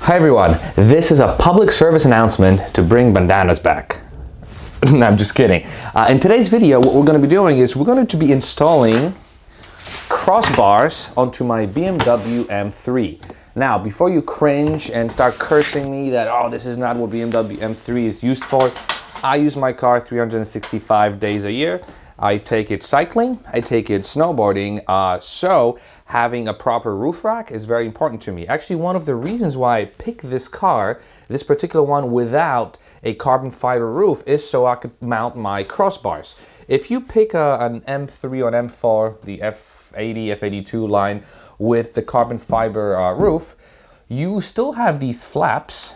Hi everyone, this is a public service announcement to bring bandanas back. No, I'm just kidding. In today's video, what we're going to be doing is we're going to be installing crossbars onto my BMW M3. Now, before you cringe and start cursing me that, oh, this is not what BMW M3 is used for, I use my car 365 days a year. I take it cycling, I take it snowboarding, so having a proper roof rack is very important to me. Actually, one of the reasons why I picked this car, this particular one without a carbon fiber roof, is so I could mount my crossbars. If you pick an M3 or an M4, the F80, F82 line with the carbon fiber roof, you still have these flaps,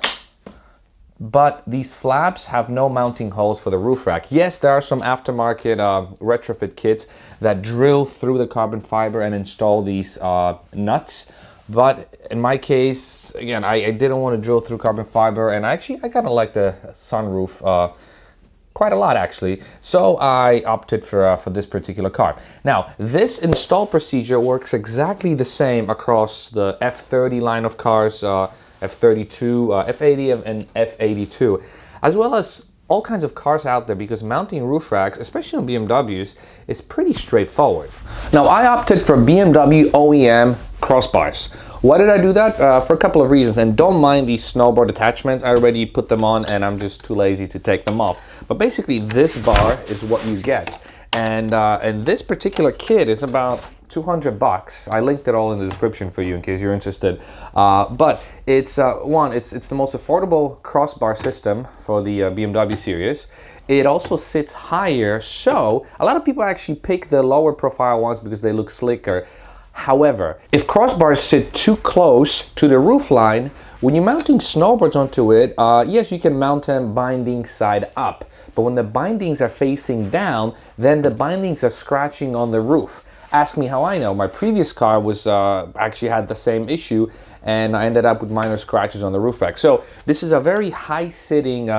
but these flaps have no mounting holes for the roof rack. Yes, there are some aftermarket retrofit kits that drill through the carbon fiber and install these nuts. But in my case, again, I didn't want to drill through carbon fiber, and I kind of like the sunroof quite a lot actually. So I opted for this particular car. Now, this install procedure works exactly the same across the F30 line of cars, F32, F80 and F82, as well as all kinds of cars out there, because mounting roof racks, especially on BMWs, is pretty straightforward. Now, I opted for BMW OEM crossbars. Why did I do that? For a couple of reasons, and don't mind these snowboard attachments. I already put them on and I'm just too lazy to take them off. But basically, this bar is what you get. And this particular kit is about 200 bucks. I linked it all in the description for you in case you're interested. But it's it's the most affordable crossbar system for the BMW series. It also sits higher, so a lot of people actually pick the lower profile ones because they look slicker. However, if crossbars sit too close to the roof line, when you're mounting snowboards onto it, yes, you can mount them binding side up. But when the bindings are facing down, then the bindings are scratching on the roof. Ask me how I know. My previous car was actually had the same issue, and I ended up with minor scratches on the roof rack. So this is a very high-sitting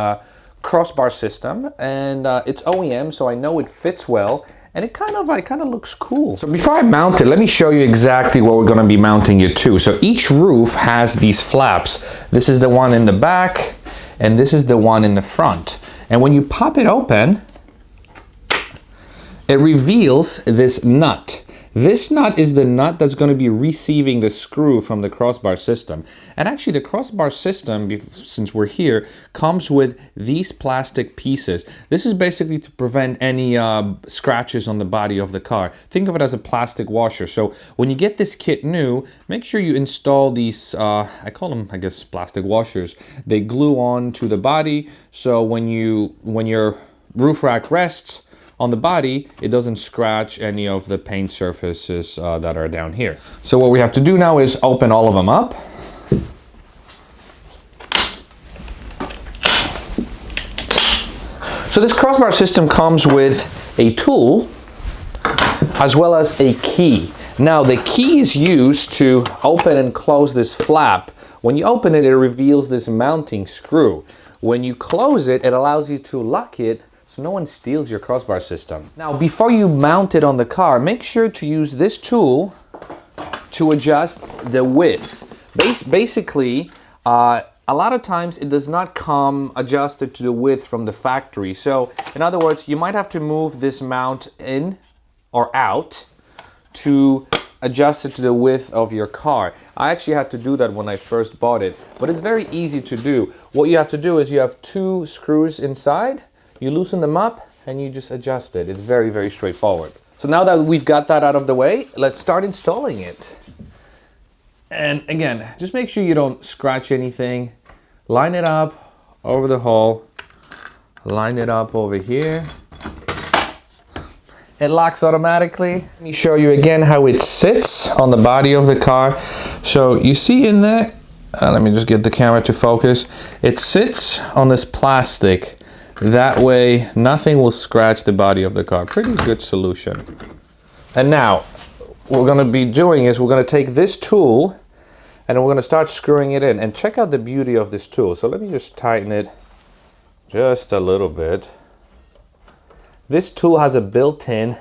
crossbar system, and it's OEM, so I know it fits well, and it kind of looks cool. So before I mount it, let me show you exactly what we're going to be mounting it to. So each roof has these flaps. This is the one in the back, and this is the one in the front. And when you pop it open, it reveals this nut. This nut is the nut that's going to be receiving the screw from the crossbar system. And actually the crossbar system, since we're here, comes with these plastic pieces. This is basically to prevent any scratches on the body of the car. Think of it as a plastic washer. So when you get this kit new, make sure you install these, I call them, I guess, plastic washers. They glue on to the body, so when your roof rack rests on the body, it doesn't scratch any of the paint surfaces that are down here. So what we have to do now is open all of them up. So this crossbar system comes with a tool as well as a key. Now the key is used to open and close this flap. When you open it, it reveals this mounting screw. When you close it, it allows you to lock it so no one steals your crossbar system. Now, before you mount it on the car, make sure to use this tool to adjust the width. Basically, a lot of times it does not come adjusted to the width from the factory. So, in other words, you might have to move this mount in or out to adjust it to the width of your car. I actually had to do that when I first bought it, but it's very easy to do. What you have to do is you have two screws inside. You loosen them up and you just adjust it. It's very, very straightforward. So now that we've got that out of the way, let's start installing it. And again, just make sure you don't scratch anything. Line it up over the hole. Line it up over here. It locks automatically. Let me show you again how it sits on the body of the car. So you see in there, let me just get the camera to focus. It sits on this plastic. That way, nothing will scratch the body of the car. Pretty good solution. And now, what we're going to be doing is we're going to take this tool and we're going to start screwing it in. And check out the beauty of this tool. So let me just tighten it just a little bit. This tool has a built-in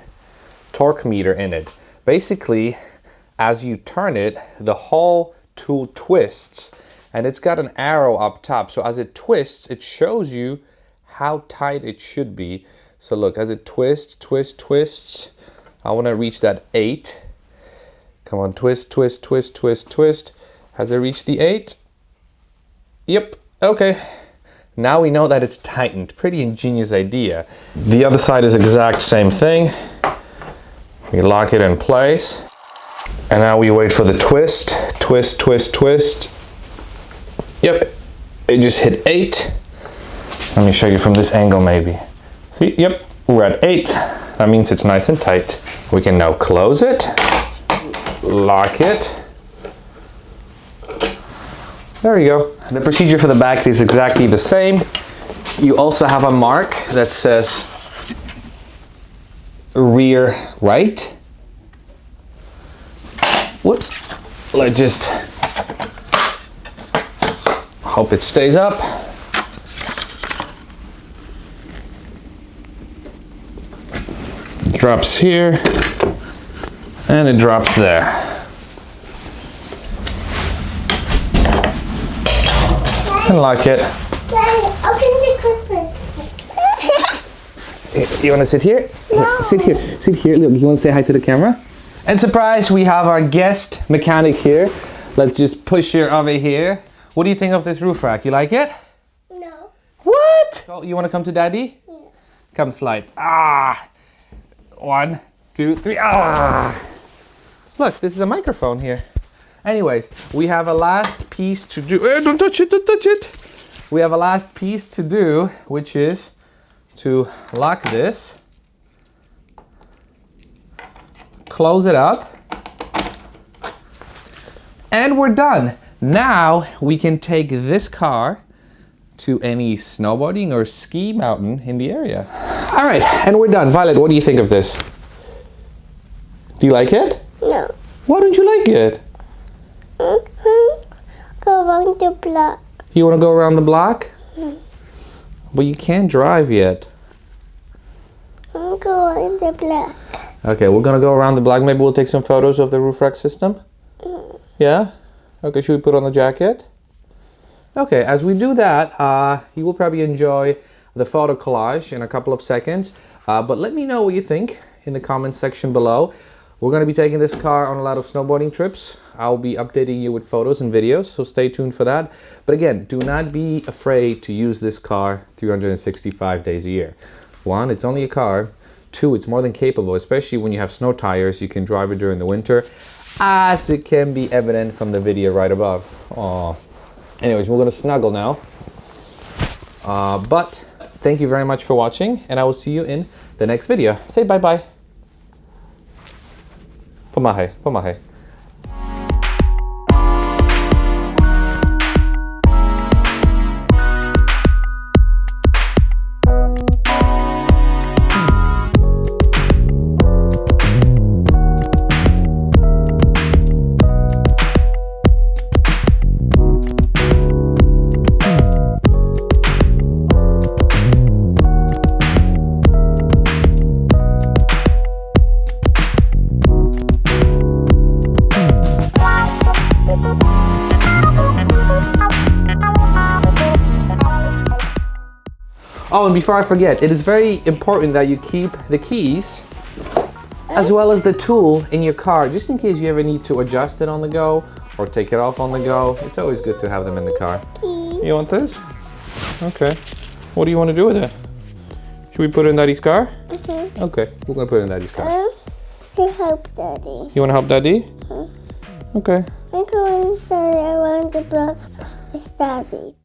torque meter in it. Basically, as you turn it, the whole tool twists and it's got an arrow up top. So as it twists, it shows you how tight it should be. So look, as it twists, I want to reach that 8. Come on, twist. Has it reached the 8? Yep, okay. Now we know that it's tightened. Pretty ingenious idea. The other side is exact same thing. We lock it in place. And now we wait for the twist. Twist. Yep, it just hit 8. Let me show you from this angle maybe. See, yep, we're at 8. That means it's nice and tight. We can now close it, lock it. There you go. The procedure for the back is exactly the same. You also have a mark that says rear right. Whoops. Let's just hope it stays up. Drops here and it drops there. And lock it. Daddy, open the Christmas. You want to sit here? No. Sit here. Look, you want to say hi to the camera? And surprise, we have our guest mechanic here. Let's just push her over here. What do you think of this roof rack? You like it? No. What? Oh, you want to come to Daddy? Yeah. Come slide. Ah. 1, 2, 3. Ah. Look, this is a microphone here. Anyways, we have a last piece to do. Don't touch it. We have a last piece to do, which is to lock this, close it up, and we're done. Now we can take this car to any snowboarding or ski mountain in the area. All right, and we're done. Violet, what do you think of this? Do you like it? No. Why don't you like it? Go around the block. You want to go around the block? But you can't drive yet. Go around the block. Okay, we're gonna go around the block. Maybe we'll take some photos of the roof rack system. Yeah? Okay, should we put on the jacket? Okay, as we do that, you will probably enjoy the photo collage in a couple of seconds. But let me know what you think in the comments section below. We're gonna be taking this car on a lot of snowboarding trips. I'll be updating you with photos and videos, so stay tuned for that. But again, do not be afraid to use this car 365 days a year. 1, it's only a car. 2, it's more than capable, especially when you have snow tires. You can drive it during the winter, as it can be evident from the video right above. Aww. Anyways, we're gonna snuggle now. But thank you very much for watching, and I will see you in the next video. Say bye-bye. Pomahay. Oh, and before I forget, it is very important that you keep the keys as well as the tool in your car, just in case you ever need to adjust it on the go or take it off on the go. It's always good to have them in the car. Key. You want this? Okay. What do you want to do with it? Should we put it in Daddy's car? Okay, we're gonna put it in Daddy's car. To help Daddy. You wanna help Daddy? Okay. I'm going to around the block with Daddy.